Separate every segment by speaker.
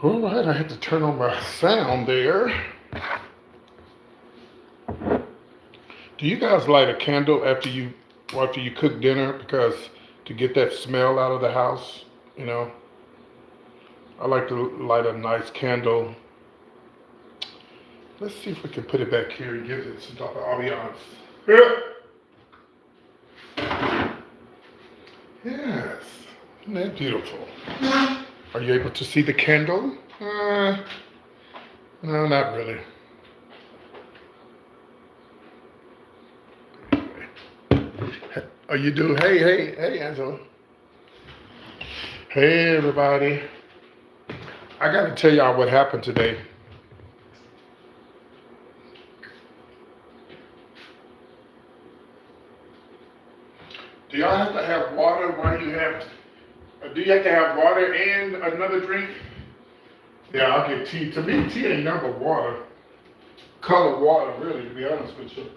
Speaker 1: All right, I had to turn on my sound there. Do you guys light a candle after you cook dinner because to get that smell out of the house? You know, I like to light a nice candle. Let's see if we can put it back here and give it some type of ambiance. Yes, isn't that beautiful? Are you able to see the candle? No, not really. Are you doing? Hey, Angela. Hey, everybody. I got to tell y'all what happened today. Do y'all have to have water while you have? Do you have to have water and another drink? Yeah, I'll get tea. To me, tea ain't nothing but water. Colored water, really, to be honest with you.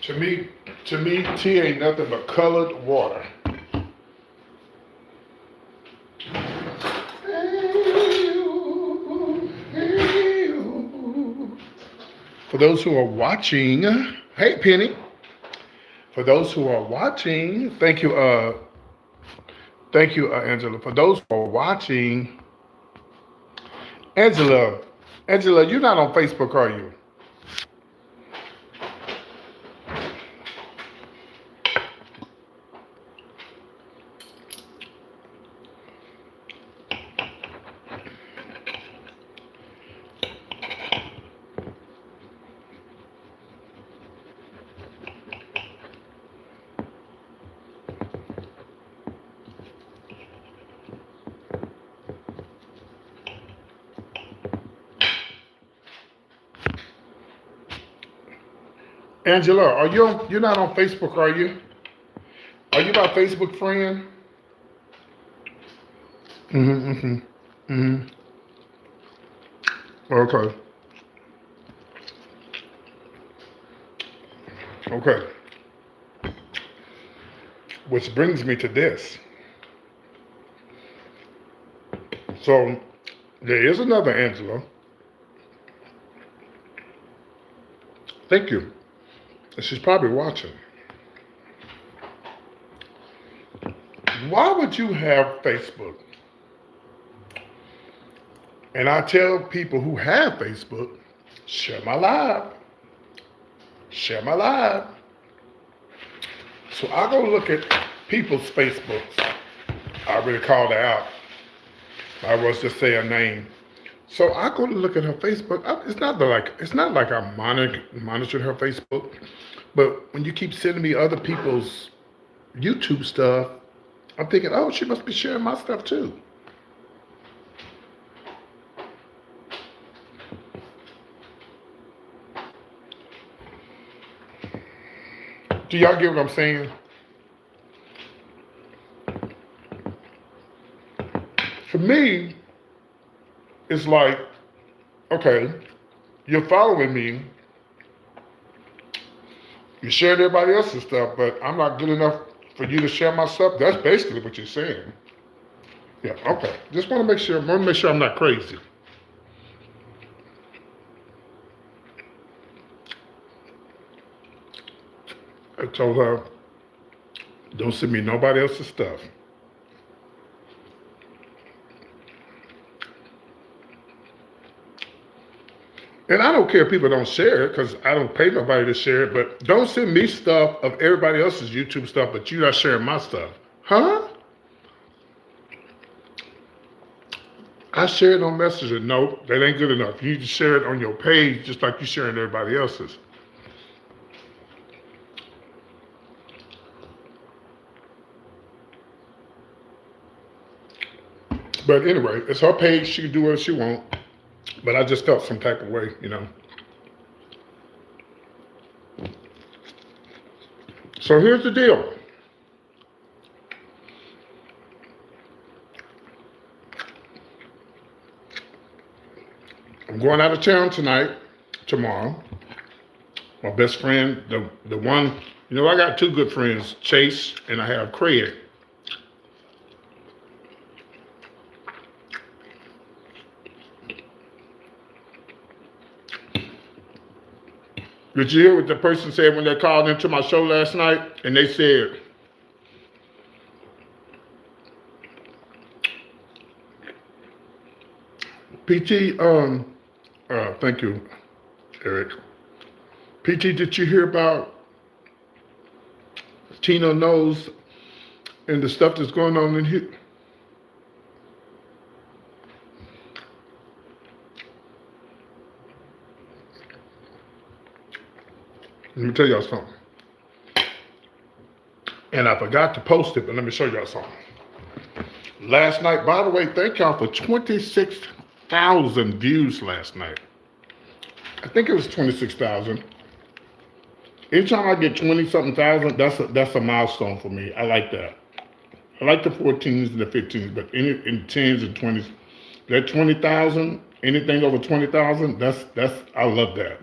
Speaker 1: To me, tea ain't nothing but colored water. For those who are watching, hey Penny. For those who are watching, thank you, Angela. For those who are watching, Angela, you're not on Facebook, are you? Angela, you're not on Facebook, are you? Are you my Facebook friend? Okay. Okay. Which brings me to this. So there is another Angela. Thank you. She's probably watching. Why would you have Facebook? And I tell people who have Facebook, share my live. Share my live. So I go look at people's Facebooks. I already called her out. I was just say her name. So I go to look at her Facebook. It's not like I'm monitoring her Facebook, but when you keep sending me other people's YouTube stuff, I'm thinking, oh, she must be sharing my stuff too. Do y'all get what I'm saying? For me, it's like, okay, you're following me, you're sharing everybody else's stuff, but I'm not good enough for you to share my stuff. That's basically what you're saying. Yeah, okay. Just want to make sure I'm not crazy. I told her, don't send me nobody else's stuff. And I don't care if people don't share it because I don't pay nobody to share it, but don't send me stuff of everybody else's YouTube stuff, but you're not sharing my stuff. Huh? I share it on Messenger. No, that ain't good enough. You need to share it on your page just like you're sharing everybody else's. But anyway, it's her page. She can do whatever she wants. But I just felt some type of way, you know. So here's the deal. I'm going out of town tomorrow. My best friend, the one, you know, I got two good friends, Chase and I have Craig. Did you hear what the person said when they called into my show last night? And they said, PT, thank you, Eric. PT, did you hear about Tina Knows and the stuff that's going on in here? Let me tell y'all something. And I forgot to post it, but let me show y'all something. Last night, by the way, thank y'all for 26,000 views last night. I think it was 26,000. Anytime I get 20-something thousand, that's a milestone for me. I like that. I like the 14s and the 15s, but in 10s and 20s, that 20,000, anything over 20,000, I love that.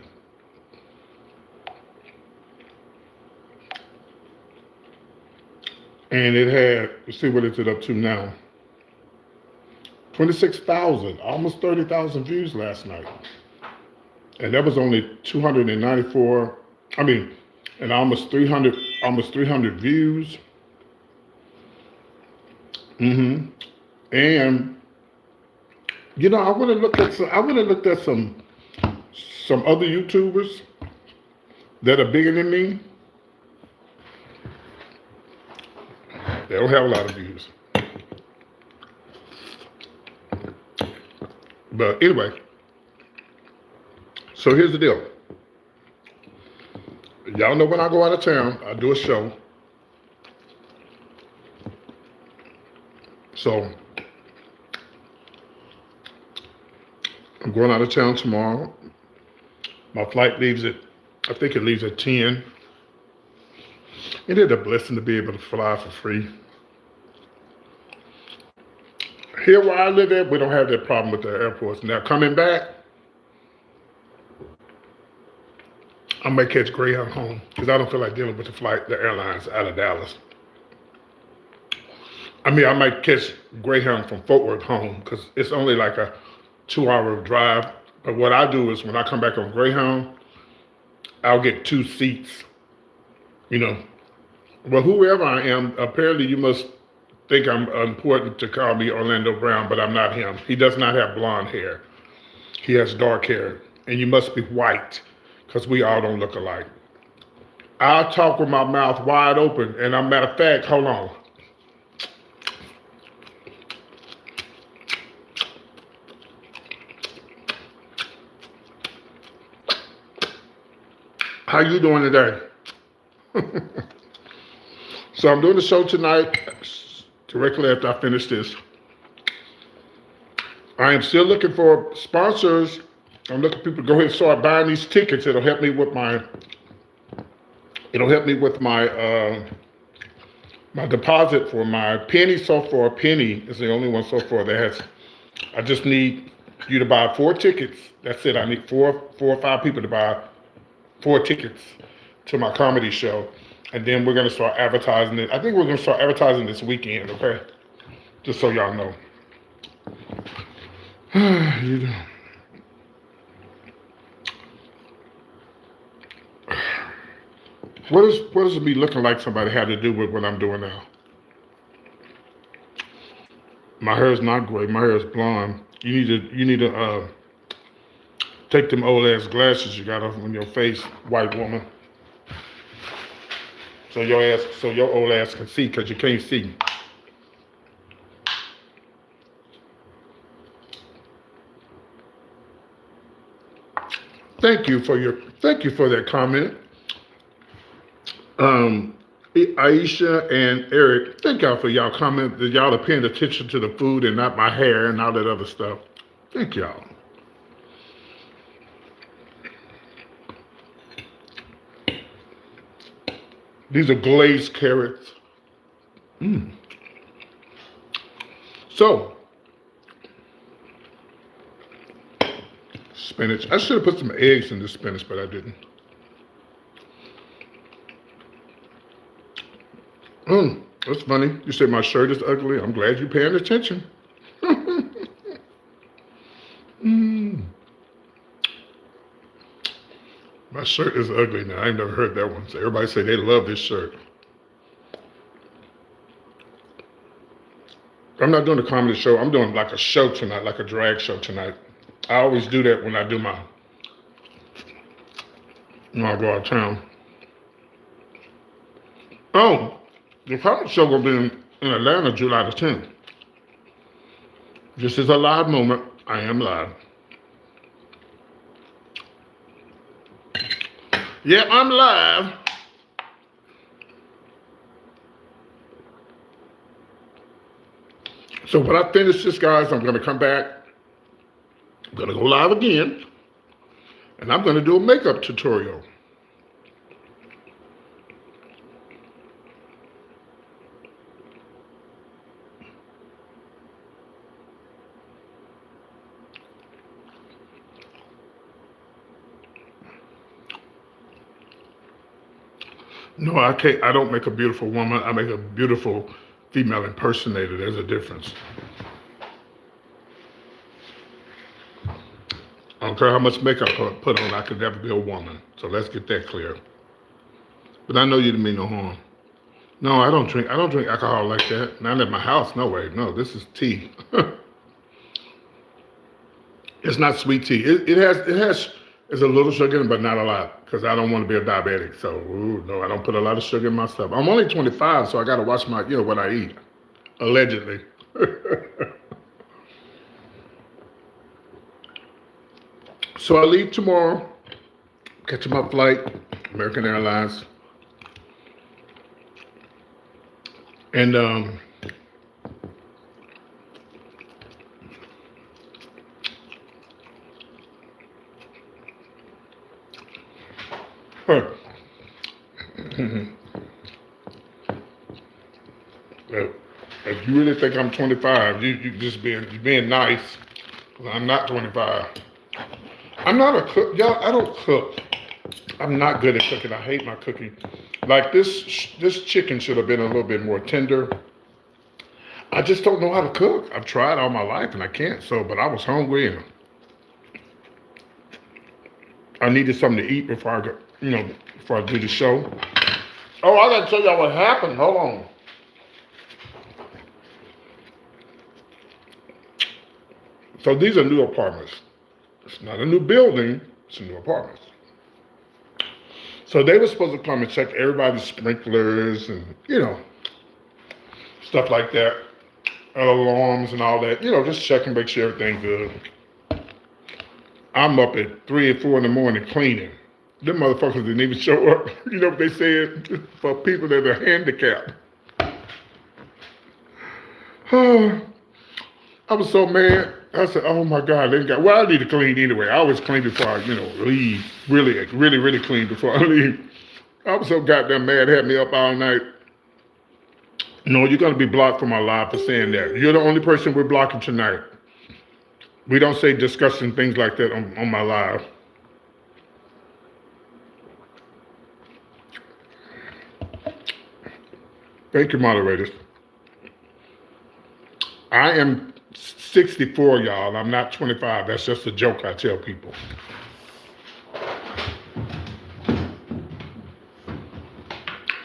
Speaker 1: And it had, let's see what it's up to now. 26,000, almost 30,000 views last night. And that was only 294, and almost 300 views. And you know, I would have looked at some other YouTubers that are bigger than me. They don't have a lot of views. But anyway, so here's the deal. Y'all know when I go out of town, I do a show. So I'm going out of town tomorrow. My flight leaves at, I think it leaves at 10. It is a blessing to be able to fly for free. Here where I live at, we don't have that problem with the airports. Now coming back, I may catch Greyhound home because I don't feel like dealing with the airlines out of Dallas. I might catch Greyhound from Fort Worth home because it's only like a 2-hour drive. But what I do is when I come back on Greyhound, I'll get 2 seats, you know. Well, whoever I am, apparently you must think I'm important to call me Orlando Brown, but I'm not him. He does not have blonde hair. He has dark hair. And you must be white because we all don't look alike. I'll talk with my mouth wide open. And a matter of fact, hold on. How you doing today? So I'm doing the show tonight, directly after I finish this. I am still looking for sponsors. I'm looking for people to go ahead and start buying these tickets. It'll help me with my my deposit for my penny. So far, penny is the only one so far that has. I just need you to buy 4 tickets. That's it. I need four or five people to buy 4 tickets to my comedy show. And then we're going to start advertising it. I think we're going to start advertising this weekend, okay? Just so y'all know. You know. What does it be looking like somebody had to do with what I'm doing now? My hair is not gray. My hair is blonde. You need to take them old ass glasses you got on your face, white woman. So your old ass can see because you can't see. Thank you for that comment. Aisha and Eric, thank y'all for y'all comment that y'all are paying attention to the food and not my hair and all that other stuff. Thank y'all. These are glazed carrots. So, spinach. I should have put some eggs in the spinach, but I didn't. That's funny. You said my shirt is ugly. I'm glad you're paying attention. Mm. My shirt is ugly now. I've never heard that one. So everybody say they love this shirt. I'm not doing a comedy show. I'm doing like a show tonight, like a drag show tonight. I always do that when I do when I go out of town. Oh, the comedy show will be in Atlanta July the 10th. This is a live moment. I am live. Yeah, I'm live. So when I finish this, guys, I'm going to come back. I'm going to go live again. And I'm going to do a makeup tutorial. No, I can't. I don't make a beautiful woman. I make a beautiful female impersonator. There's a difference. I don't care how much makeup I put on. I could never be a woman. So let's get that clear. But I know you didn't mean no harm. No, I don't drink alcohol like that. Not at my house. No way. No, this is tea. It's not sweet tea. It's a little sugar in it, but not a lot, because I don't want to be a diabetic. So, no, I don't put a lot of sugar in my stuff. I'm only 25, so I got to watch what I eat, allegedly. So I leave tomorrow, catch my flight, American Airlines. And if you really think I'm 25, you just being nice. I'm not 25. I'm not a cook, y'all. I don't cook. I'm not good at cooking. I hate my cooking. Like this chicken should have been a little bit more tender. I just don't know how to cook. I've tried all my life and I can't. But I was hungry and I needed something to eat before I do the show. Oh, I gotta tell y'all what happened. Hold on. So these are new apartments. It's not a new building, it's a new apartment. So they were supposed to come and check everybody's sprinklers and, stuff like that. Alarms and all that. Just check and make sure everything's good. I'm up at 3 and 4 in the morning cleaning. Them motherfuckers didn't even show up. You know what they said? For people that are handicapped. I was so mad. I said, oh my God, I need to clean anyway. I always clean before I, leave. Really, really, really clean before I leave. I was so goddamn mad, had me up all night. No, you're going to be blocked from our live for saying that. You're the only person we're blocking tonight. We don't say disgusting things like that on my live. Thank you, moderators. I am 64, y'all. I'm not 25. That's just a joke I tell people.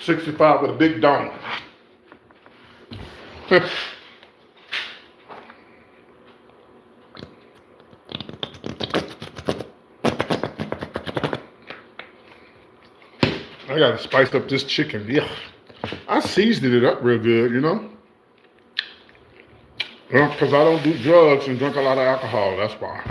Speaker 1: $65 with a big dome. I gotta spice up this chicken. Yeah, I seasoned it up real good, Well, because I don't do drugs and drink a lot of alcohol, that's why.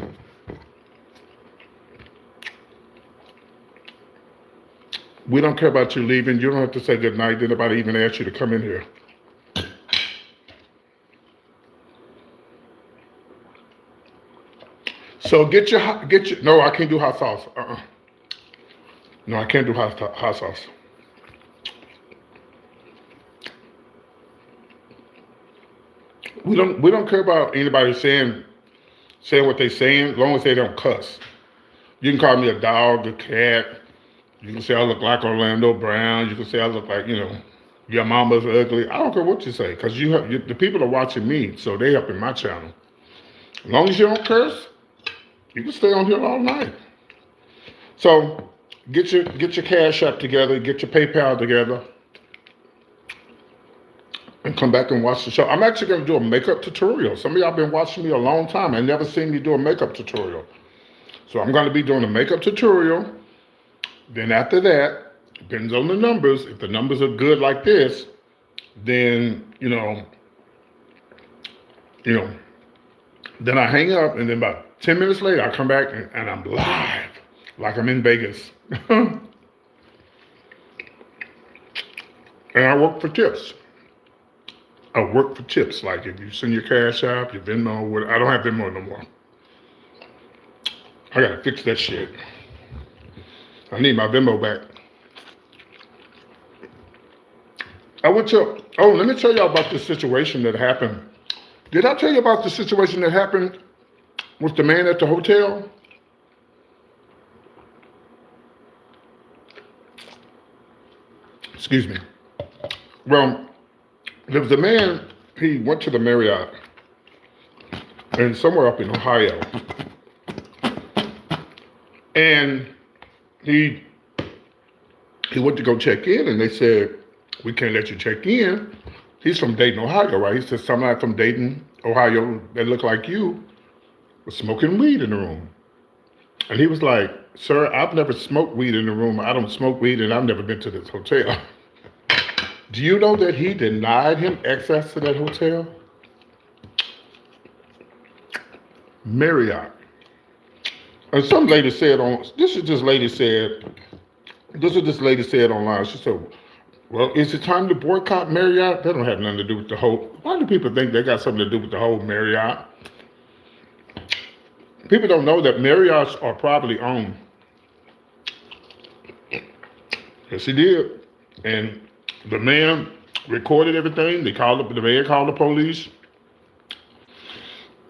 Speaker 1: We don't care about you leaving. You don't have to say goodnight. Did nobody even ask you to come in here? So get your, no, I can't do hot sauce. No, I can't do hot sauce. We don't care about anybody saying what they're saying, as long as they don't cuss. You can call me a dog, a cat. You can say I look like Orlando Brown. You can say I look like, your mama's ugly. I don't care what you say, because the people are watching me, so they up in my channel. As long as you don't curse, you can stay on here all night. So get your Cash App together, get your PayPal together, and come back and watch the show. I'm actually going to do a makeup tutorial. Some of y'all been watching me a long time and never seen me do a makeup tutorial. So I'm going to be doing a makeup tutorial. Then after that, depends on the numbers. If the numbers are good like this, then, then I hang up, and then about 10 minutes later, I come back and I'm live, like I'm in Vegas. And I work for tips. Like if you send your Cash App, your Venmo, I don't have Venmo no more. I gotta fix that shit. I need my Venmo back. Let me tell y'all about this situation that happened. Did I tell you about the situation that happened with the man at the hotel? Excuse me. Well, there was a man, he went to the Marriott and somewhere up in Ohio. And he went to go check in, and they said, we can't let you check in. He's from Dayton, Ohio, right? He said, somebody from Dayton, Ohio, that looked like you was smoking weed in the room. And he was like, sir, I've never smoked weed in the room. I don't smoke weed, and I've never been to this hotel. Do you know that he denied him access to that hotel? Marriott. And some lady said this is this lady said online. She said, well, is it time to boycott Marriott? That don't have nothing to do with the whole, why do people think they got something to do with the whole Marriott? People don't know that Marriotts are privately owned. Yes, he did. And the man recorded everything. The man called the police.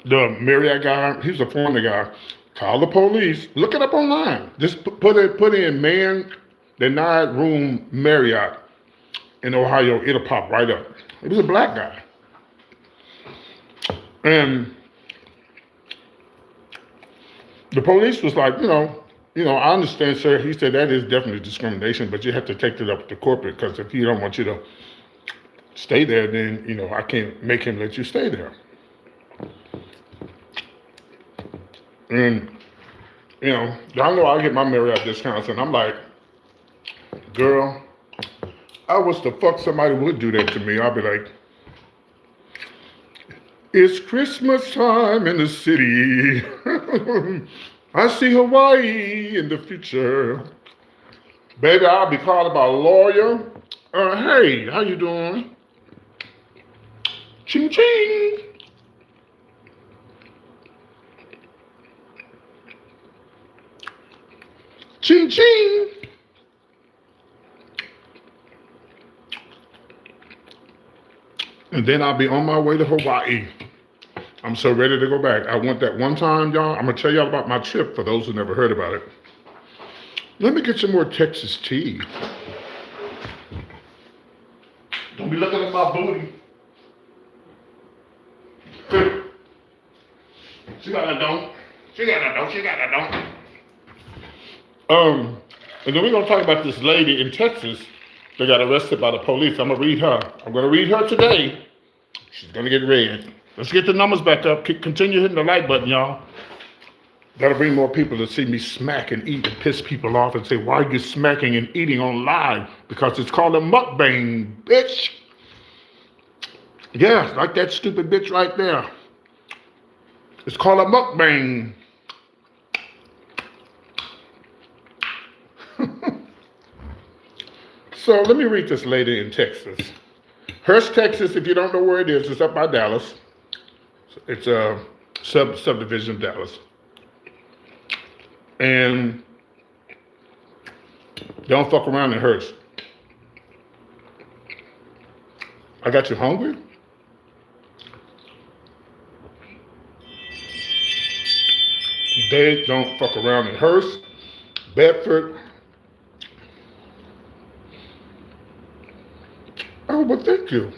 Speaker 1: The Marriott guy, he's a foreigner guy, called the police. Look it up online. Just put in man denied room Marriott in Ohio. It'll pop right up. It was a black guy. And the police was like, I understand, sir. He said that is definitely discrimination, but you have to take it up to corporate, because if he don't want you to stay there, then, I can't make him let you stay there. And, y'all know I get my Marriott discounts, and I'm like, girl, I wish the fuck somebody would do that to me. I'll be like, it's Christmas time in the city. I see Hawaii in the future. Baby, I'll be calling my lawyer. Hey, how you doing? Ching ching. Ching ching. And then I'll be on my way to Hawaii. I'm so ready to go back. I went that one time, y'all. I'm going to tell y'all about my trip for those who never heard about it. Let me get some more Texas tea. Don't be looking at my booty. She got a don't. And then we're going to talk about this lady in Texas that got arrested by the police. I'm going to read her. I'm going to read her today. She's going to get read. Let's get the numbers back up. Continue hitting the like button, y'all. That'll bring more people to see me smack and eat and piss people off and say, why are you smacking and eating on live? Because it's called a mukbang, bitch. Yeah, like that stupid bitch right there. It's called a mukbang. So let me read this lady in Texas. Hurst, Texas, if you don't know where it is, it's up by Dallas. It's a subdivision of Dallas. And don't fuck around in Hurst. I got you hungry? They don't fuck around in Hurst, Bedford. I Oh, well, thank you.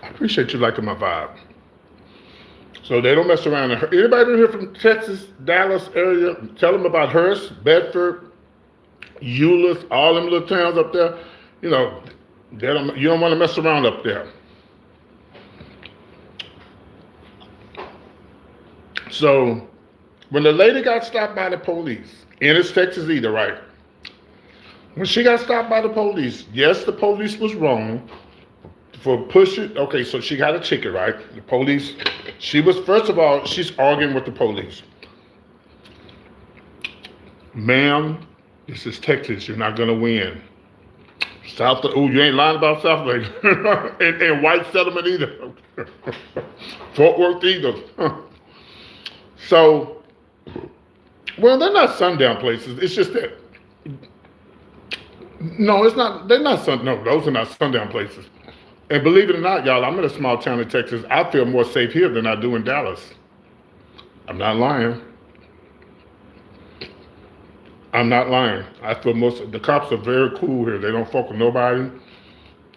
Speaker 1: I appreciate you liking my vibe. So they don't mess around. Anybody in here from Texas, Dallas area, tell them about Hearst, Bedford, Euless, all them little towns up there. You know, you don't want to mess around up there. So when the lady got stopped by the police, and it's Texas either, right? When she got stopped by the police, yes, the police was wrong for pushing. Okay, so she got a ticket, right? The police, first of all, she's arguing with the police. Ma'am, this is Texas. You're not going to win. You ain't lying about South Lake. and white settlement either. Fort Worth either. So, well, they're not sundown places. It's just that. No, it's not. They're not no, those are not sundown places. And believe it or not, y'all, I'm in a small town in Texas. I feel more safe here than I do in Dallas. I'm not lying. I'm not lying. I feel the cops are very cool here. They don't fuck with nobody.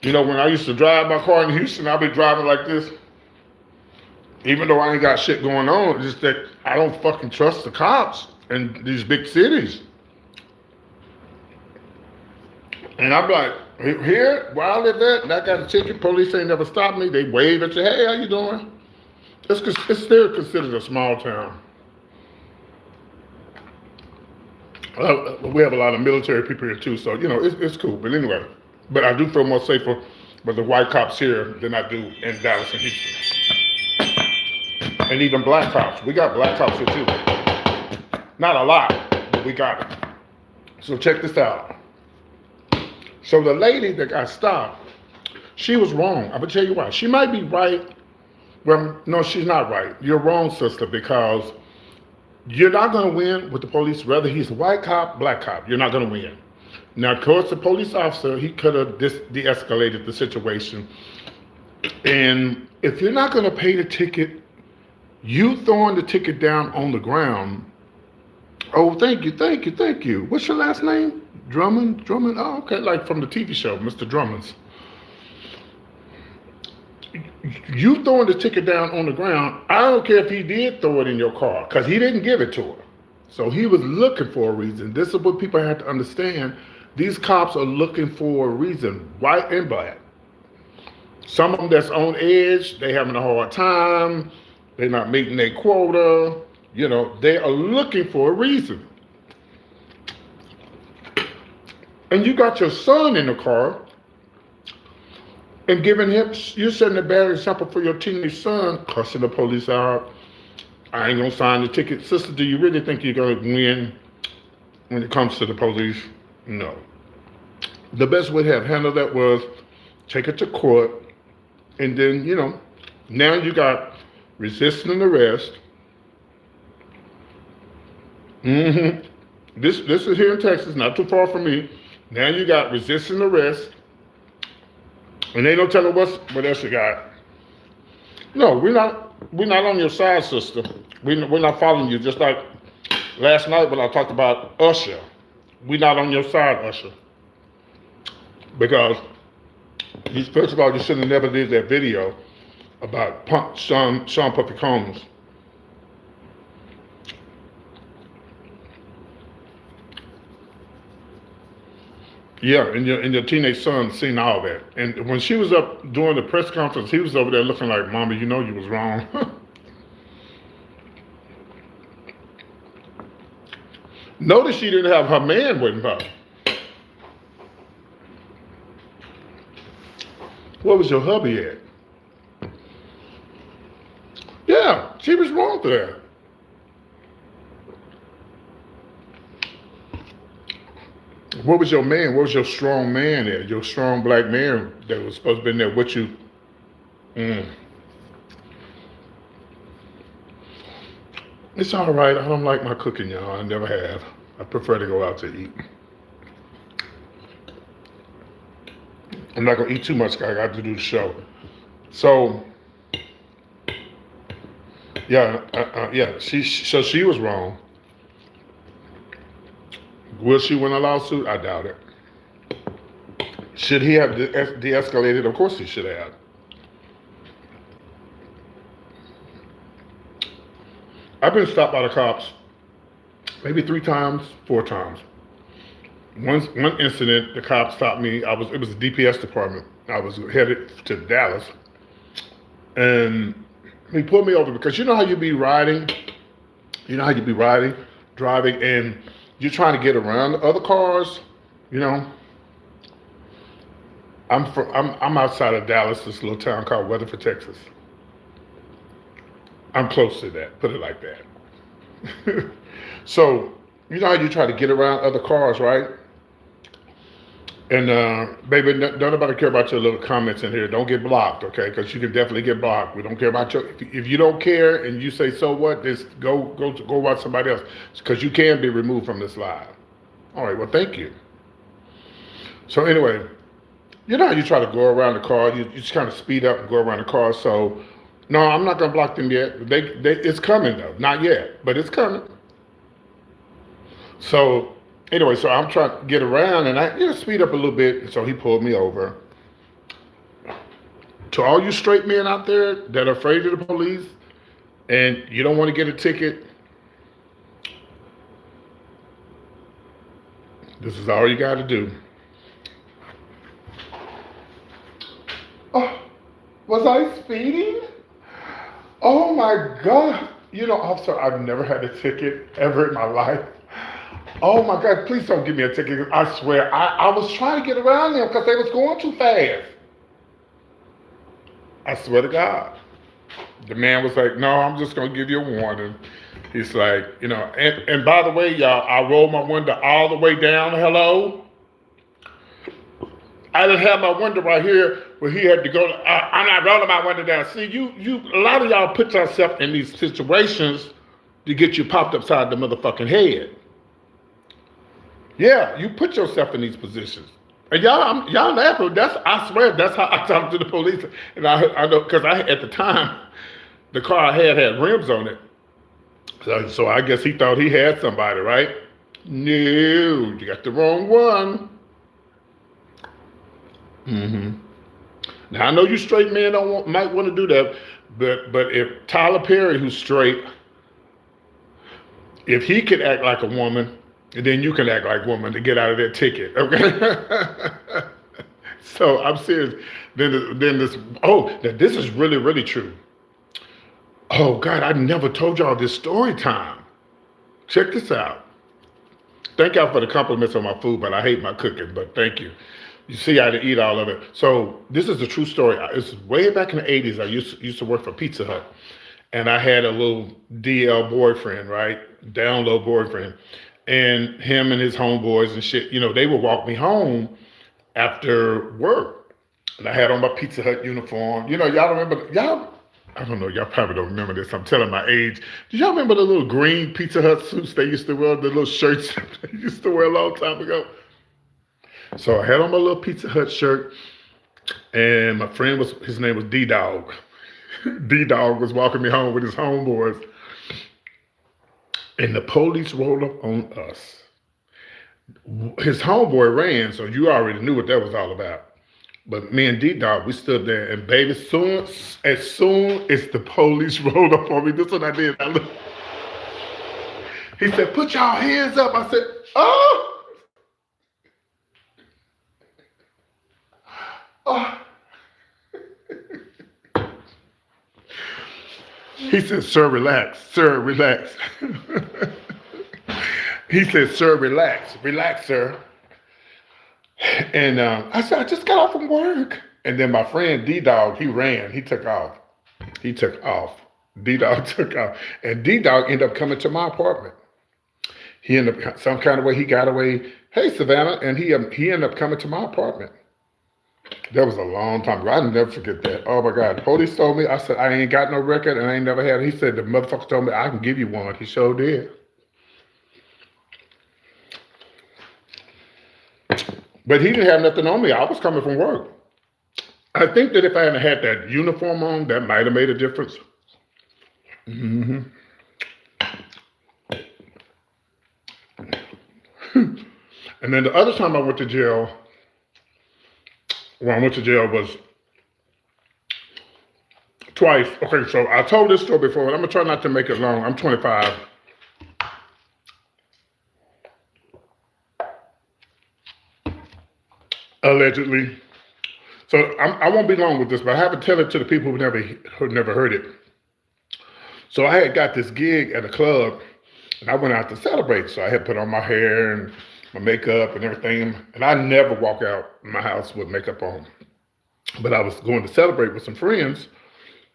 Speaker 1: You know, when I used to drive my car in Houston, I'd be driving like this. Even though I ain't got shit going on, it's just that I don't fucking trust the cops in these big cities. And I'm like, here, where I live at, and I got a ticket, police ain't never stopped me. They wave at you, hey, how you doing? It's still considered a small town. We have a lot of military people here too, so, you know, it's cool. But anyway, but I do feel more safer with the white cops here than I do in Dallas and Houston. And even black cops. We got black cops here too. Not a lot, but we got it. So check this out. So the lady that got stopped, she was wrong. I'm gonna tell you why. She might be right. Well, no, she's not right. You're wrong, sister, because you're not gonna win with the police, whether he's a white cop, black cop. You're not gonna win. Now, of course, the police officer, he could have de-escalated the situation. And if you're not gonna pay the ticket, you throwing the ticket down on the ground. Oh, thank you. What's your last name? Drummond? Oh, okay, like from the TV show, Mr. Drummond's. You throwing the ticket down on the ground, I don't care if he did throw it in your car, because he didn't give it to her. So he was looking for a reason. This is what people have to understand. These cops are looking for a reason, white and black. Some of them that's on edge, they having a hard time, they're not meeting their quota. You know, they are looking for a reason. And you got your son in the car and giving him, you're setting a bad example for your teenage son, cussing the police out. I ain't gonna sign the ticket. Sister, do you really think you're gonna win when it comes to the police? No. The best way to have handled that was take it to court, and then, you know, now you got resisting an arrest. This is here in Texas, not too far from me. Now you got resisting arrest, and they don't tell her what else you got. No, we're not on your side, sister. We're not following you. Just like last night when I talked about Usher, we're not on your side, Usher, because first of all, you should have never did that video about Sean Puffy Combs. Yeah, and your teenage son seen all that. And when she was up doing the press conference, he was over there looking like, Mama, you know you was wrong. Notice she didn't have her man with her. Where was your hubby at? Yeah, she was wrong for that. What was your man? What was your strong man there? Your strong black man that was supposed to be there with you? It's all right. I don't like my cooking, y'all. I never have. I prefer to go out to eat. I'm not gonna eat too much. I got to do the show. So, yeah. She was wrong. Will she win a lawsuit? I doubt it. Should he have de-escalated? Of course he should have. I've been stopped by the cops maybe 3 times, 4 times. One incident, the cop stopped me. It was a DPS department. I was headed to Dallas, and he pulled me over because you know how you be riding, driving, and you're trying to get around the other cars. You know, I'm outside of Dallas, this little town called Weatherford, Texas. I'm close to that. Put it like that. So you know how you try to get around other cars, right? And baby, don't nobody care about your little comments in here. Don't get blocked, okay? Because you can definitely get blocked. We don't care about your. If you don't care and you say so what, just go watch somebody else because you can be removed from this live. All right. Well, thank you. So anyway, you know how you try to go around the car. You just kind of speed up and go around the car. So no, I'm not gonna block them yet. It's coming though. Not yet, but it's coming. So anyway, so I'm trying to get around and I speed up a little bit. So he pulled me over. To all you straight men out there that are afraid of the police and you don't want to get a ticket, this is all you got to do. Oh, was I speeding? Oh my God. Officer, I've never had a ticket ever in my life. Oh my God, please don't give me a ticket. I swear, I was trying to get around them because they was going too fast. I swear to God. The man was like, no, I'm just going to give you a warning. He's like, and by the way, y'all, I rolled my window all the way down. Hello? I didn't have my window right here where he had to go. I'm not rolling my window down. See, a lot of y'all put yourself in these situations to get you popped upside the motherfucking head. Yeah, you put yourself in these positions. And y'all laughing. I swear, that's how I talk to the police. And I know, because at the time, the car I had rims on it. So I guess he thought he had somebody, right? No, you got the wrong one. Mm-hmm. Now I know you straight men might want to do that, but if Tyler Perry, who's straight, if he could act like a woman, then you can act like a woman to get out of that ticket, okay? So I'm serious. Then this is really, really true. Oh God, I never told y'all this story time. Check this out. Thank y'all for the compliments on my food, but I hate my cooking, but thank you. You see, I didn't eat all of it. So this is a true story. It's way back in the 80s. I used to work for Pizza Hut. And I had a little DL boyfriend, right? Down low boyfriend. And him and his homeboys and shit, they would walk me home after work. And I had on my Pizza Hut uniform. Y'all remember, I don't know, y'all probably don't remember this. I'm telling my age. Do y'all remember the little green Pizza Hut suits they used to wear, the little shirts they used to wear a long time ago? So I had on my little Pizza Hut shirt, and my friend his name was D-Dog. D-Dog was walking me home with his homeboys. And the police rolled up on us. His homeboy ran, so you already knew what that was all about. But me and D-Dog, we stood there, and baby, as soon as the police rolled up on me, this is what I did. He said, put y'all hands up. I said, oh. Oh. He said, sir, relax. Sir, relax. He said, sir, relax. Relax, sir. And I said, I just got off from work. And then my friend D-Dog, he ran. He took off. D-Dog took off. And D-Dog ended up coming to my apartment. He ended up, some kind of way, he got away. Hey, Savannah. And he ended up coming to my apartment. That was a long time ago. I'll never forget that. Oh my God. The police told me, I said, I ain't got no record and I ain't never had it. He said, the motherfucker told me I can give you one. He sure did. But he didn't have nothing on me. I was coming from work. I think that if I hadn't had that uniform on, that might have made a difference. Mm-hmm. And then the other time I went to jail, when I went to jail was twice. Okay, so I told this story before, but I'm gonna try not to make it long. I'm 25. Allegedly. So I won't be long with this, but I have to tell it to the people who never heard it. So I had got this gig at a club, and I went out to celebrate. So I had put on my hair and my makeup and everything, and I never walk out my house with makeup on. But I was going to celebrate with some friends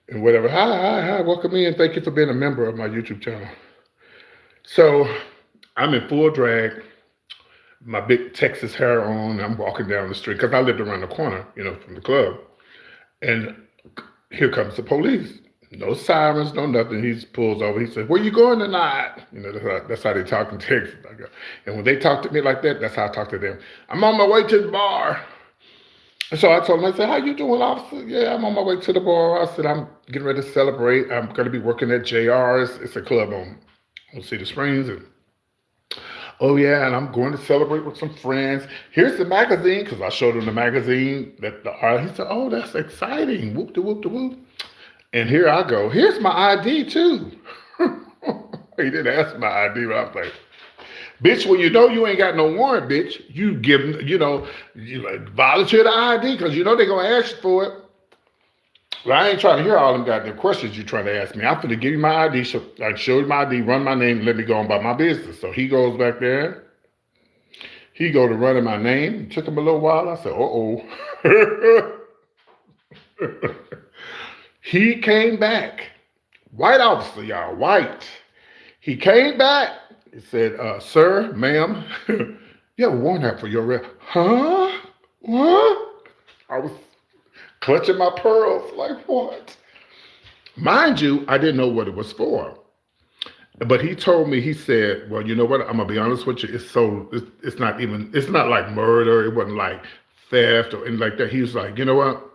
Speaker 1: and whatever. Hi, welcome in. Thank you for being a member of my YouTube channel. So I'm in full drag, my big Texas hair on. I'm walking down the street because I lived around the corner, from the club. And here comes the police. No sirens, no nothing. He just pulls over. He said, "Where you going tonight?" That's how they talk in Texas. And when they talk to me like that, that's how I talk to them. "I'm on my way to the bar." And so I told him, I said, "How you doing, officer?" "Yeah, I'm on my way to the bar." I said, "I'm getting ready to celebrate. I'm going to be working at JR's. It's a club on Cedar Springs." And, "Oh, yeah, and I'm going to celebrate with some friends. Here's the magazine," because I showed him the magazine. He said, "Oh, that's exciting. Whoop de whoop de whoop." And here I go. "Here's my ID, too." He didn't ask my ID, but I was like, "Bitch, when you know you ain't got no warrant, bitch, you give them, you volunteer the ID because they're going to ask you for it." Well, I ain't trying to hear all them goddamn questions you're trying to ask me. I'm going to give you my ID. So I show you my ID, run my name, and let me go on about my business. So he goes back there. He go to running my name. It took him a little while. I said, uh-oh. He came back. White officer, y'all, white. He came back. He said, "Sir, ma'am, you have a warrant out for your arrest." "Huh? What?" I was clutching my pearls like, what? Mind you, I didn't know what it was for. But he told me, he said, "Well, you know what? I'm going to be honest with you. It's not like murder. It wasn't like theft or anything like that." He was like, "You know what?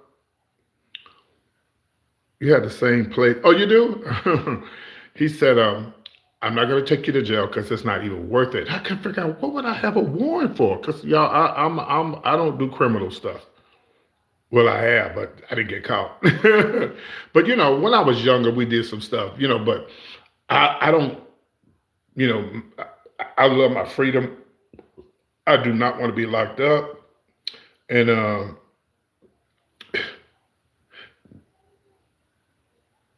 Speaker 1: You had the same plate." "Oh, you do?" He said, "I'm not going to take you to jail because it's not even worth it." I couldn't figure out what would I have a warrant for? Because y'all, I don't do criminal stuff. Well, I have, but I didn't get caught. But when I was younger, we did some stuff. But I don't. I love my freedom. I do not want to be locked up, and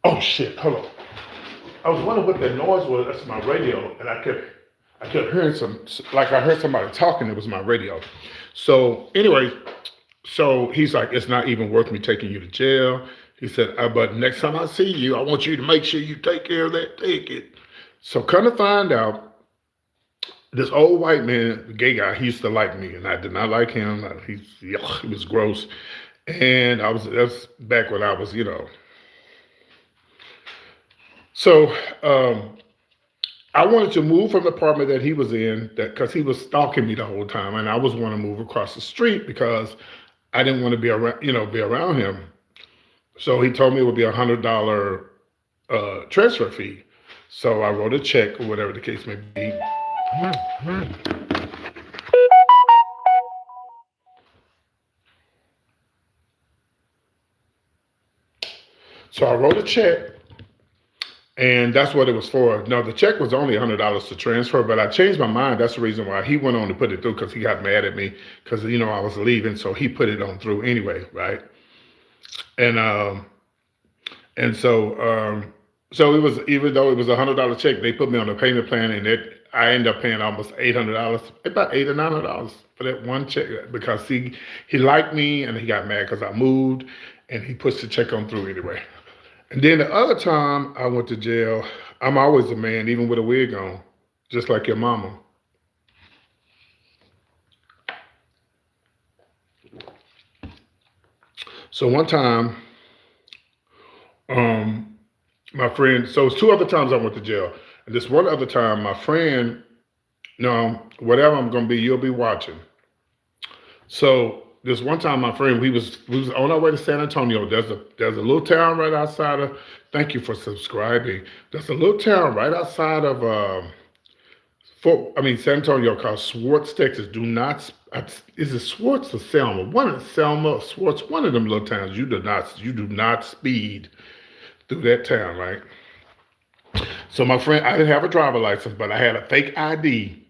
Speaker 1: oh shit, hold on. I was wondering what that noise was. That's my radio, and I kept hearing I heard somebody talking. It was my radio. So anyway, so he's like, "It's not even worth me taking you to jail." He said, "But next time I see you, I want you to make sure you take care of that ticket." So come to find out, this old white man, the gay guy, he used to like me, and I did not like him. He was gross, and that's back when I was, So I wanted to move from the apartment that he was in, because he was stalking me the whole time, and I was want to move across the street because I didn't want to be around him. So he told me it would be $100 transfer fee. So I wrote a check or whatever the case may be. So I wrote a check. And that's what it was for. No, the check was only $100 to transfer, but I changed my mind. That's the reason why he went on to put it through, because he got mad at me because, I was leaving. So he put it on through anyway, right? And so it was, even though it was $100 check, they put me on a payment plan, and I ended up paying almost $800, about $800 or $900 for that one check, because he liked me and he got mad because I moved, and he pushed the check on through anyway. And then the other time I went to jail, I'm always a man, even with a wig on, just like your mama. So one time, my friend, so it's two other times I went to jail. And this one other time, my friend, whatever I'm going to be, you'll be watching. So this one time, my friend, we was on our way to San Antonio. There's a little town right outside of, thank you for subscribing. There's a little town right outside of San Antonio called Swartz, Texas. Do not. Is it Swartz or Selma? One of Selma or Swartz. One of them little towns. You do not speed through that town, right? So my friend, I didn't have a driver license, but I had a fake ID.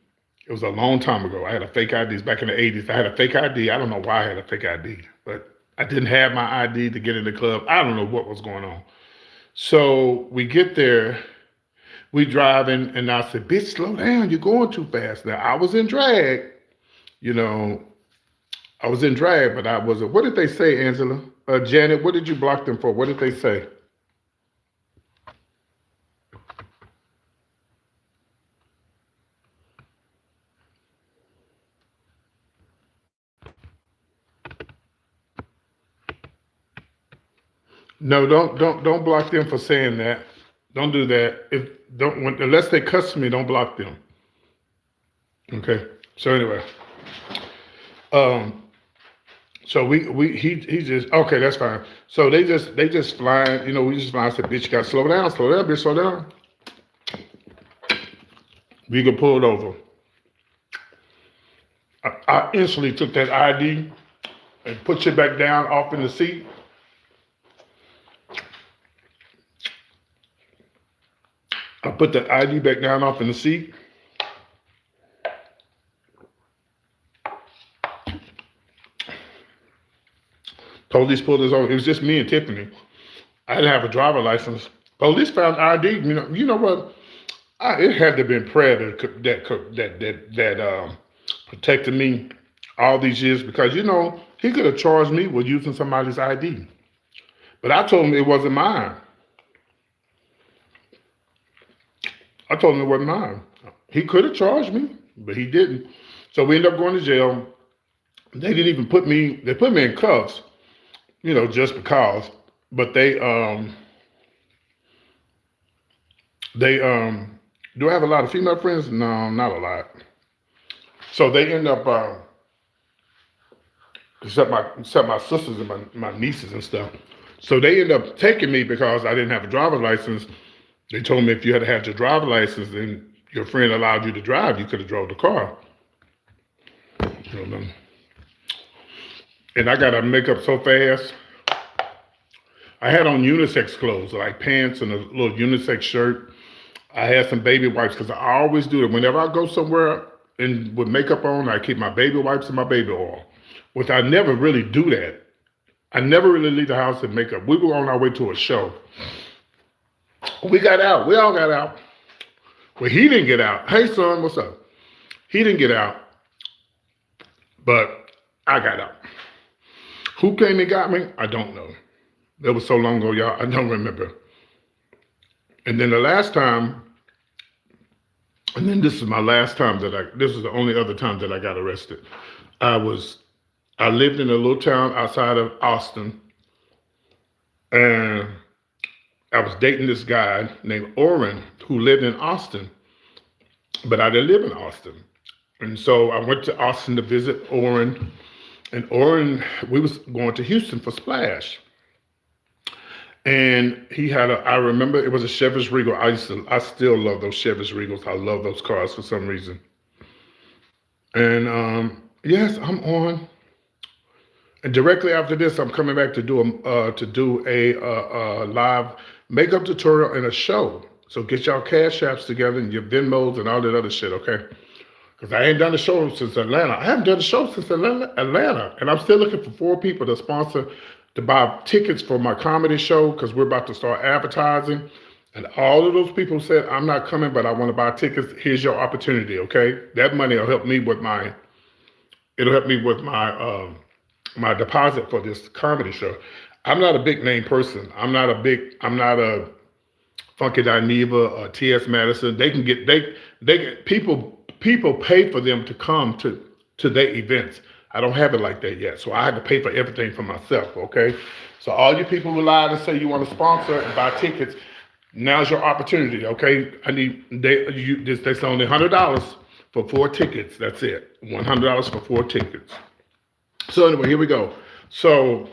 Speaker 1: It was a long time ago. I had a fake ID. It's back in the 80s. I had a fake ID. I don't know why I had a fake ID, but I didn't have my ID to get in the club. I don't know what was going on. So we get there, we driving, and I said, bitch, slow down. You're going too fast. Now, I was in drag, you know, but I wasn't. What did they say, Angela? Janet, what did you block them for? What did they say? No, don't block them for saying that. Don't do that. Unless they cuss me, don't block them. Okay. So anyway, um, so he just okay. That's fine. So they just flying. You know, we just flying. I said, bitch, you gotta slow down, bitch, slow down. We get pulled over. I instantly took that ID and put it back down off in the seat. I put that ID back down off in the seat. Police pulled us over. It was just me and Tiffany. I didn't have a driver license. Police found ID. You know what? It had to have been prayer that protected me all these years because he could have charged me with using somebody's ID, but I told him it wasn't mine. I told him it wasn't mine. He could have charged me, but he didn't. So we ended up going to jail. They didn't even put me. They put me in cuffs, just because. But they do I have a lot of female friends? No, not a lot. So they end up except my sisters and my nieces and stuff. So they end up taking me because I didn't have a driver's license. They told me if you had had your driver's license and your friend allowed you to drive, you could have drove the car. And I got to make up so fast. I had on unisex clothes, like pants and a little unisex shirt. I had some baby wipes because I always do it. Whenever I go somewhere and with makeup on, I keep my baby wipes and my baby oil, which I never really do that. I never really leave the house in makeup. We were on our way to a show. We got out. We all got out. Well, he didn't get out. Hey, son, what's up? He didn't get out, but I got out. Who came and got me? I don't know. That was so long ago, y'all. I don't remember. And then the last time, and then this is my last time this is the only other time that I got arrested. I lived in a little town outside of Austin, and I was dating this guy named Orrin who lived in Austin, but I didn't live in Austin. And so I went to Austin to visit Orrin, and Orrin, we was going to Houston for Splash. And he had I remember it was a Chevy Regal. I still love those Chevy Regals. I love those cars for some reason. And yes, I'm on. And directly after this, I'm coming back to do a live makeup tutorial and a show. So get y'all cash apps together and your Venmos and all that other shit, okay? Because I ain't done a show since Atlanta. I haven't done a show since Atlanta. And I'm still looking for 4 people to sponsor, to buy tickets for my comedy show, because we're about to start advertising. And all of those people said, I'm not coming, but I want to buy tickets. Here's your opportunity, okay? That money will help me with my my deposit for this comedy show. I'm not a big name person. I'm not a Funky Dineva or T.S. Madison. People pay for them to come to their events. I don't have it like that yet. So I had to pay for everything for myself, okay? So all you people who lied and say you want to sponsor and buy tickets, now's your opportunity, okay? That's only $100 for 4 tickets. That's it. $100 for 4 tickets. So anyway, here we go. So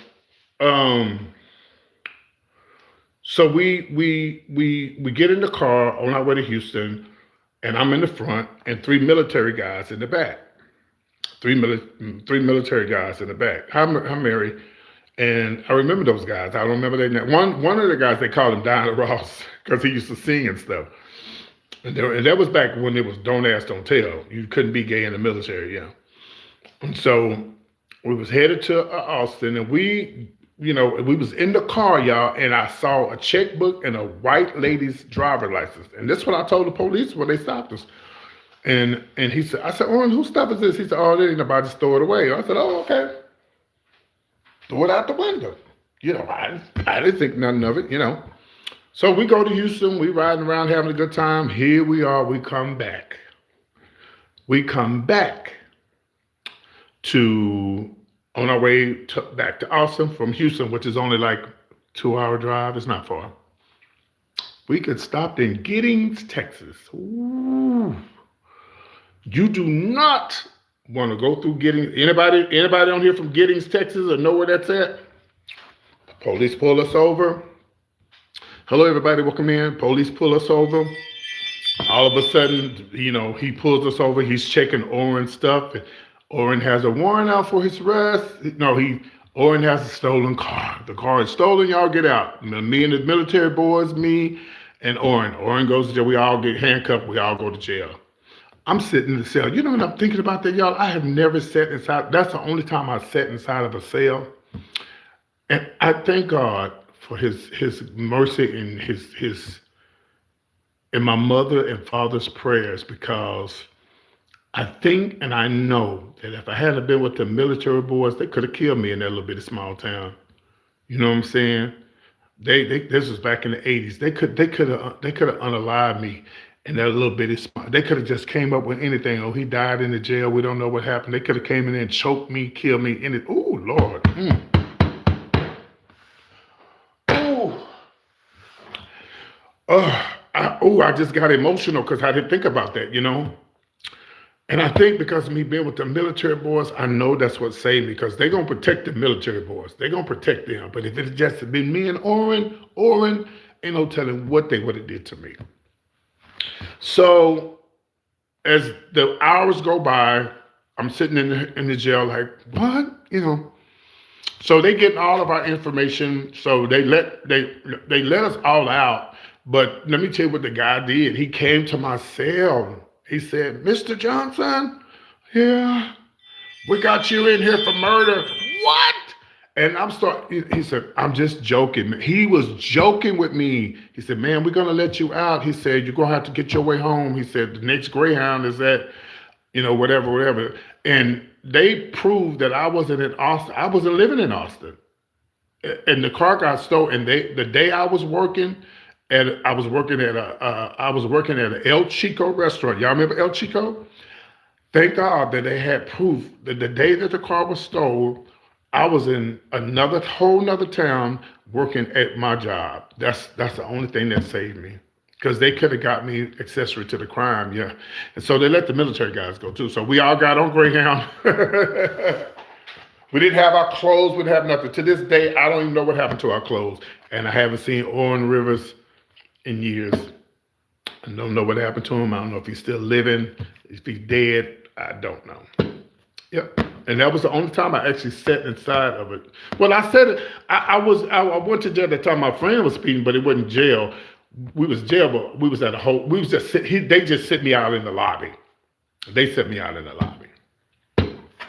Speaker 1: we get in the car on our way to Houston, and I'm in the front, and three military guys in the back. Three military guys in the back. Hi, Mary. And I remember those guys. I don't remember their name. One of the guys, they called him Diana Ross because he used to sing and stuff. And that was back when it was don't ask, don't tell. You couldn't be gay in the military, yeah. And so we was headed to Austin, and we was in the car, y'all, and I saw a checkbook and a white lady's driver license. And this is what I told the police when they stopped us. And he said, I said, Oren, whose stuff is this? He said, oh, they ain't about to throw it away. I said, oh, okay. Throw it out the window. I didn't think nothing of it, So we go to Houston, we riding around having a good time. Here we are, we come back. We come back on our way back to Austin from Houston, which is only like 2-hour drive. It's not far. We get stopped in Giddings, Texas. Ooh. You do not want to go through Giddings. Anybody on here from Giddings, Texas, or know where that's at? Police pull us over. Hello, everybody, welcome in. Police pull us over. All of a sudden, he pulls us over. He's checking Oren's stuff. Oren has a warrant out for his arrest. Oren has a stolen car. The car is stolen, y'all get out. Me and the military boys, me and Oren. Oren goes to jail. We all get handcuffed. We all go to jail. I'm sitting in the cell. You know what I'm thinking about that, y'all? I have never sat inside. That's the only time I sat inside of a cell. And I thank God for his mercy and his and my mother and father's prayers, because I think and I know that if I hadn't been with the military boys, they could have killed me in that little bitty small town. You know what I'm saying? This was back in the 80s. They could have unalived me in that little bitty spot. They could have just came up with anything. Oh, he died in the jail. We don't know what happened. They could have came in there and choked me, killed me. Oh, Lord. I just got emotional because I didn't think about that, And I think because of me being with the military boys, I know that's what saved me, because they're going to protect the military boys. They're going to protect them. But if it had just been me and Oren, ain't no telling what they would have did to me. So as the hours go by, I'm sitting in the jail like, what? So they getting all of our information. So they let us all out. But let me tell you what the guy did. He came to my cell. He said, Mr. Johnson, yeah, we got you in here for murder. What? And he said, I'm just joking. He was joking with me. He said, man, we're going to let you out. He said, you're going to have to get your way home. He said, the next Greyhound is at, whatever. And they proved that I wasn't in Austin. I wasn't living in Austin. And the car got stolen. And the day I was working, I was working at an El Chico restaurant. Y'all remember El Chico? Thank God that they had proof that the day that the car was stolen, I was in whole nother town working at my job. That's the only thing that saved me, because they could have got me accessory to the crime, yeah. And so they let the military guys go too. So we all got on Greyhound. We didn't have our clothes. We didn't have nothing. To this day, I don't even know what happened to our clothes. And I haven't seen Oren Rivers in years. I don't know what happened to him. I don't know if he's still living, if he's dead. I don't know. Yep. And that was the only time I actually sat inside of it. Well, I said it. I went to jail at the time. My friend was speeding, but it wasn't jail. We was jail, but we was at a whole. We was just they just set me out in the lobby. They set me out in the lobby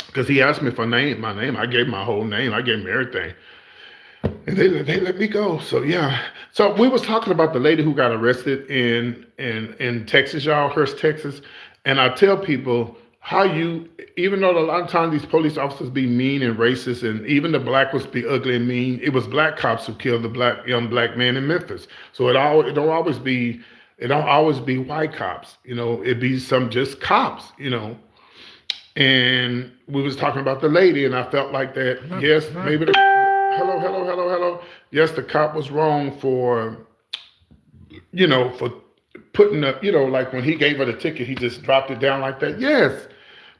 Speaker 1: because he asked me for my name. I gave him my whole name. I gave him everything. And they let me go. So yeah. So we was talking about the lady who got arrested in Texas, y'all, Hurst, Texas. And I tell people how even though a lot of times these police officers be mean and racist, and even the black ones be ugly and mean, it was black cops who killed the young black man in Memphis. So it don't always be white cops. It be some just cops. And we was talking about the lady, and I felt like that. Yes, maybe hello. Yes, the cop was wrong for putting like when he gave her the ticket, he just dropped it down like that. Yes,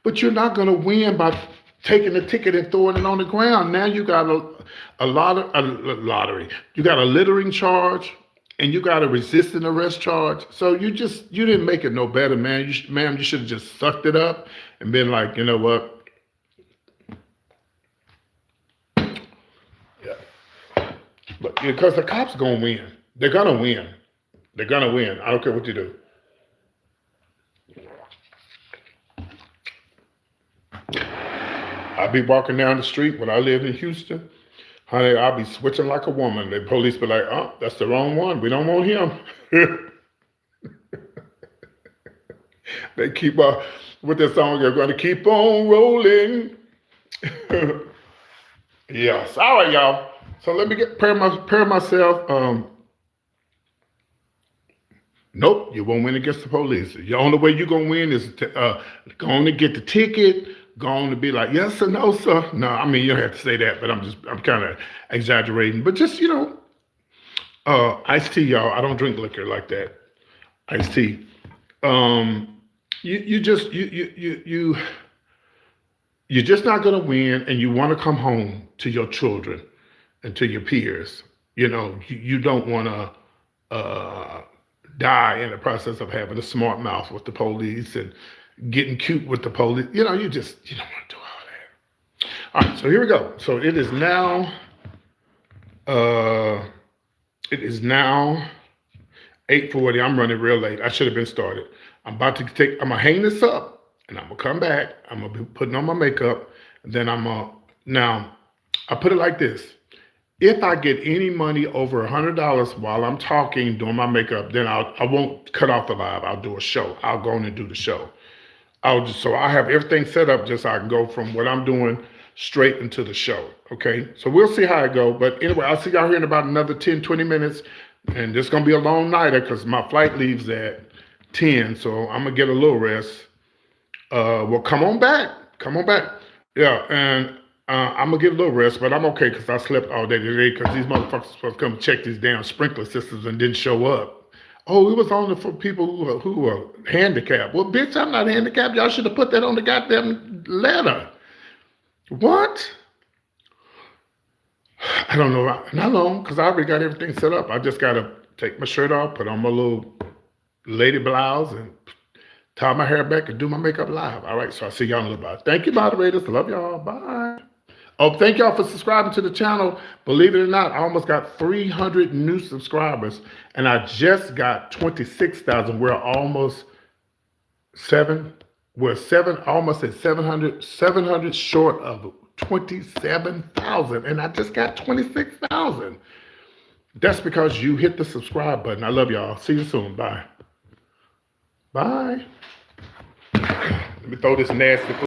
Speaker 1: but you're not going to win by taking the ticket and throwing it on the ground. Now you got a lottery. You got a littering charge, and you got a resisting arrest charge. So you didn't make it no better, man. Ma'am, you should have just sucked it up and been like, you know what? Yeah. But because the cops are gonna win. They're gonna win. They're gonna win. I don't care what you do. I'll be walking down the street when I lived in Houston. Honey, I'll be switching like a woman. The police be like, oh, that's the wrong one. We don't want him. They keep with this song, they're going to keep on rolling. Yes. All right, y'all. So let me pair myself. Nope, you won't win against the police. The only way you're going to win is going to get the ticket, going to be like, yes or no, sir. No, I mean, you don't have to say that, but I'm kind of exaggerating. But just, iced tea, y'all. I don't drink liquor like that. Iced tea. You're just not going to win, and you want to come home to your children and to your peers. You don't want to die in the process of having a smart mouth with the police and getting cute with the police. You don't want to do all that. All right, so here we go. So it is now 8:40. I'm running real late. I should have been started. I'm gonna hang this up and I'm gonna come back. I'm gonna be putting on my makeup, and then now I put it like this. If I get any money over $100 while I'm talking, doing my makeup, then I won't cut off the live. I'll do a show. I'll go in and do the show. So I have everything set up just so I can go from what I'm doing straight into the show. Okay. So we'll see how it goes. But anyway, I'll see y'all here in about another 10, 20 minutes. And this is going to be a long nighter because my flight leaves at 10. So I'm going to get a little rest. Well, come on back. Yeah. And I'm going to get a little rest, but I'm okay because I slept all day today because these motherfuckers are supposed to come check these damn sprinkler systems and didn't show up. Oh, it was only for people who were handicapped. Well, bitch, I'm not handicapped. Y'all should have put that on the goddamn letter. What? I don't know. Not long, because I already got everything set up. I just got to take my shirt off, put on my little lady blouse, and tie my hair back and do my makeup live. All right, so I'll see y'all in a little bit. Thank you, moderators. Love y'all. Bye. Oh, thank y'all for subscribing to the channel. Believe it or not, I almost got 300 new subscribers, and I just got 26,000. We're almost almost at 700 short of 27,000, and I just got 26,000. That's because you hit the subscribe button. I love y'all. See you soon. Bye. Bye. Let me throw this nasty